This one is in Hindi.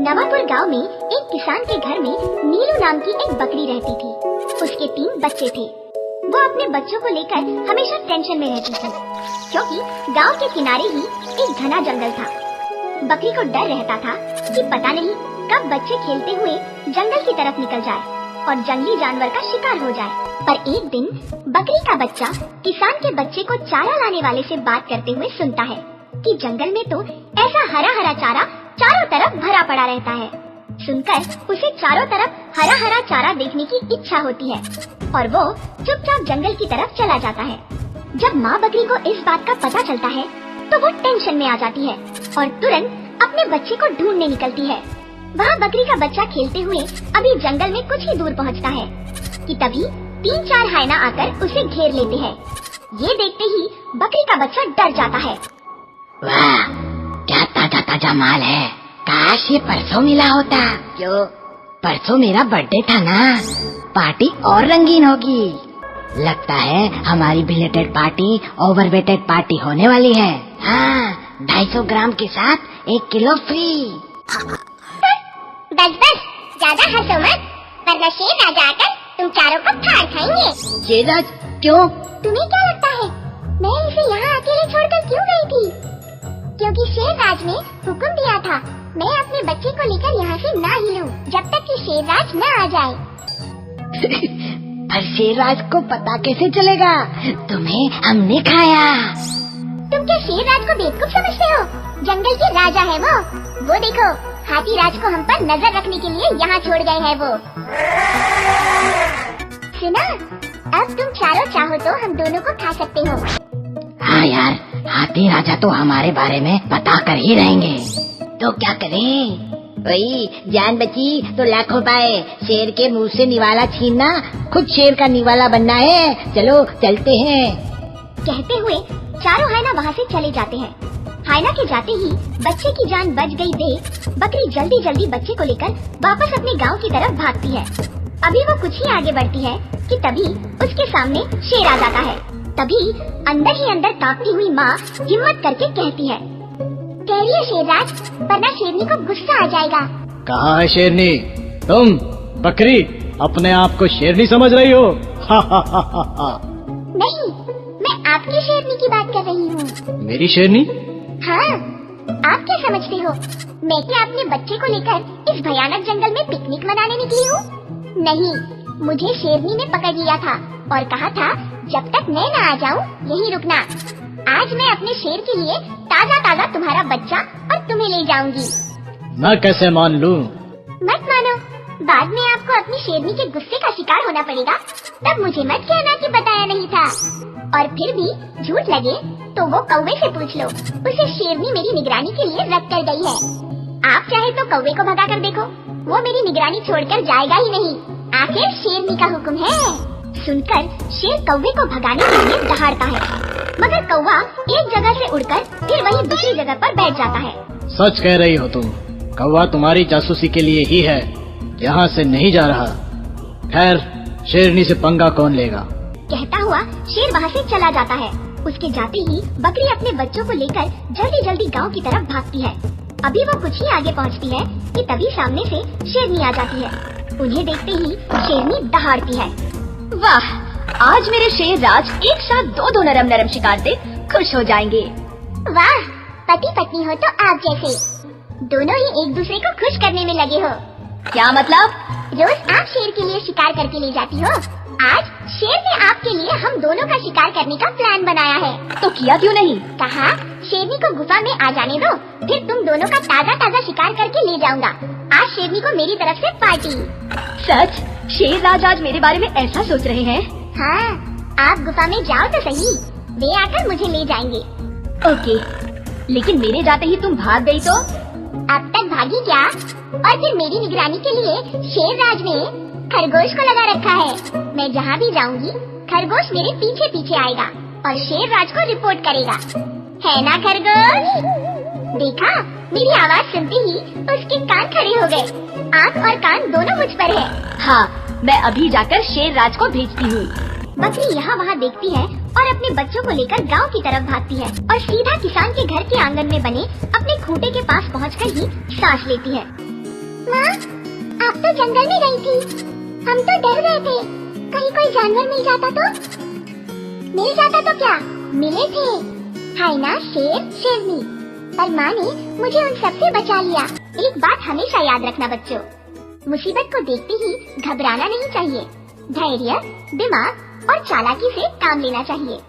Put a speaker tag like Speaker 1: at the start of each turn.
Speaker 1: नवापुर गांव में एक किसान के घर में नीलू नाम की एक बकरी रहती थी। उसके 3 बच्चे थे। वो अपने बच्चों को लेकर हमेशा टेंशन में रहती थी, क्योंकि गांव के किनारे ही एक घना जंगल था। बकरी को डर रहता था कि पता नहीं कब बच्चे खेलते हुए जंगल की तरफ निकल जाए और जंगली जानवर का शिकार हो जाए। पर एक दिन बकरी का बच्चा किसान के बच्चे को चारा लाने वाले से बात करते हुए सुनता है कि जंगल में तो ऐसा हरा हरा चारा चारों तरफ भरा पड़ा रहता है। सुनकर उसे चारों तरफ हरा हरा चारा देखने की इच्छा होती है और वो चुपचाप जंगल की तरफ चला जाता है। जब माँ बकरी को इस बात का पता चलता है तो वो टेंशन में आ जाती है और तुरंत अपने बच्चे को ढूंढने निकलती है। वहाँ बकरी का बच्चा खेलते हुए अभी जंगल में कुछ ही दूर पहुँचता है कि तभी 3-4 हायना आकर उसे घेर लेते हैं। ये देखते ही बकरी का बच्चा डर जाता है।
Speaker 2: वाह, क्या ताजा ताजा माल है। काश ये परसों मिला होता। क्यों? परसों मेरा बर्थडे था ना, पार्टी और रंगीन होगी। लगता है हमारी बिलेटेड पार्टी ओवरवेटेड पार्टी होने वाली है। हाँ, 250 ग्राम के साथ 1 किलो फ्री।
Speaker 1: बस ज्यादा हंसो मत, वरना शेरराज आकर तुम चारों को फाड़ खाएंगे।
Speaker 2: शेरराज क्यों?
Speaker 1: तुम्हें क्या लगता है मैं इसे यहाँ अकेले छोड़कर क्यों गई थी? क्योंकि शेरराज ने हुक्म दिया था मैं अपने बच्चे को लेकर यहाँ से ना हिलूं जब तक कि शेरराज न आ जाए।
Speaker 2: पर शेरराज को पता कैसे चलेगा तुम्हें हमने खाया?
Speaker 1: तुम क्या शेरराज को बेवकूफ समझते हो? जंगल के राजा है वो देखो हाथी राज को हम पर नजर रखने के लिए यहाँ छोड़ गए हैं वो। सुना, अब तुम चारों चाहो तो हम दोनों को खा सकते हो।
Speaker 2: हाँ यार, हाथी राजा तो हमारे बारे में बता कर ही रहेंगे। तो क्या करें? वही जान बची तो लाखों पाए। शेर के मुंह से निवाला छीनना खुद शेर का निवाला बनना है। चलो चलते हैं।
Speaker 1: कहते हुए चारों हायना वहाँ से चले जाते हैं। हायना के जाते ही बच्चे की जान बच गई देख बकरी जल्दी जल्दी बच्चे को लेकर वापस अपने गांव की तरफ भागती है। अभी वो कुछ ही आगे बढ़ती है कि तभी उसके सामने शेर आ जाता है। तभी अंदर ही अंदर कांपती हुई माँ हिम्मत करके कहती है, ठहरिए शेरराज, वरना शेरनी को गुस्सा आ जाएगा।
Speaker 3: कहाँ है शेरनी? तुम बकरी अपने आप को शेरनी समझ रही हो?
Speaker 1: नहीं, मैं आपकी शेरनी की बात कर रही हूँ।
Speaker 3: मेरी शेरनी?
Speaker 1: हाँ, आप क्या समझते हो मैं क्या अपने बच्चे को लेकर इस भयानक जंगल में पिकनिक मनाने निकली हूँ? नहीं, मुझे शेरनी ने पकड़ लिया था और कहा था जब तक मैं न आ जाऊँ यहीं रुकना। आज मैं अपने शेर के लिए ताजा ताजा तुम्हारा बच्चा और तुम्हें ले जाऊंगी।
Speaker 3: मैं कैसे मान लूं?
Speaker 1: मत मानो, बाद में आपको अपनी शेरनी के गुस्से का शिकार होना पड़ेगा। तब मुझे मत कहना कि बताया नहीं था। और फिर भी झूठ लगे तो वो कौवे से पूछ लो, उसे शेरनी मेरी निगरानी के लिए रख कर गई है। आप चाहे तो कौवे को भगा कर देखो, वो मेरी निगरानी छोड़कर जाएगा ही नहीं। आखिर शेरनी का हुक्म है। सुनकर शेर कौवे को भगाने के लिए दहाड़ता है, मगर कौवा एक जगह से उड़कर फिर वहीं दूसरी जगह पर बैठ जाता है।
Speaker 3: सच कह रही हो तुम, कौवा तुम्हारी जासूसी के लिए ही है, यहाँ से नहीं जा रहा। खैर, शेरनी से पंगा कौन लेगा?
Speaker 1: कहता हुआ शेर वहाँ से चला जाता है। उसके जाते ही बकरी अपने बच्चों को लेकर जल्दी जल्दी गांव की तरफ भागती है। अभी वो कुछ ही आगे पहुँचती है कि तभी सामने से शेरनी आ जाती है। उन्हें देखते ही शेरनी दहाड़ती है।
Speaker 4: वाह, आज मेरे शेरराज एक साथ दो नरम नरम शिकार से खुश हो जाएंगे।
Speaker 1: वाह, पति पत्नी हो तो आप जैसे, दोनों ही एक दूसरे को खुश करने में लगे हो।
Speaker 4: क्या मतलब?
Speaker 1: रोज आप शेर के लिए शिकार करके ले जाती हो, आज शेर ने आपके लिए हम दोनों का शिकार करने का प्लान बनाया है।
Speaker 4: तो किया क्यों नहीं?
Speaker 1: कहा शेरनी को गुफा में आ जाने दो, फिर तुम दोनों का ताजा ताजा शिकार करके ले जाऊंगा। आज शेरनी को मेरी तरफ से पार्टी।
Speaker 4: सच? शेरराज आज मेरे बारे में ऐसा सोच रहे हैं?
Speaker 1: हाँ, आप गुफा में जाओ तो सही, वे आकर मुझे ले जाएंगे।
Speaker 4: ओके, लेकिन मेरे जाते ही तुम भाग गई तो?
Speaker 1: अब तक भागी क्या? और फिर मेरी निगरानी के लिए शेरराज ने खरगोश को लगा रखा है। मैं जहाँ भी जाऊंगी खरगोश मेरे पीछे पीछे आएगा और शेरराज को रिपोर्ट करेगा। है ना खरगोश? देखा, मेरी आवाज सुनते ही उसके कान खड़े हो गए। आँख और कान दोनों मुझ पर है।
Speaker 4: हाँ, मैं अभी जाकर शेरराज को भेजती हूँ।
Speaker 1: बकरी यहाँ वहाँ देखती है और अपने बच्चों को लेकर गांव की तरफ भागती है और सीधा किसान के घर के आंगन में बने अपने खूंटे के पास पहुँचकर ही सांस लेती है। माँ, आप तो जंगल में गई थी। हम तो डर गए थे, कहीं कोई जानवर मिल जाता तो। मिल जाता तो क्या, मिले थे। हाय ना शेर शेरनी, पर माँ ने मुझे उन सब से बचा लिया। एक बात हमेशा याद रखना बच्चों, मुसीबत को देखते ही घबराना नहीं चाहिए। धैर्य, दिमाग और चालाकी से काम लेना चाहिए।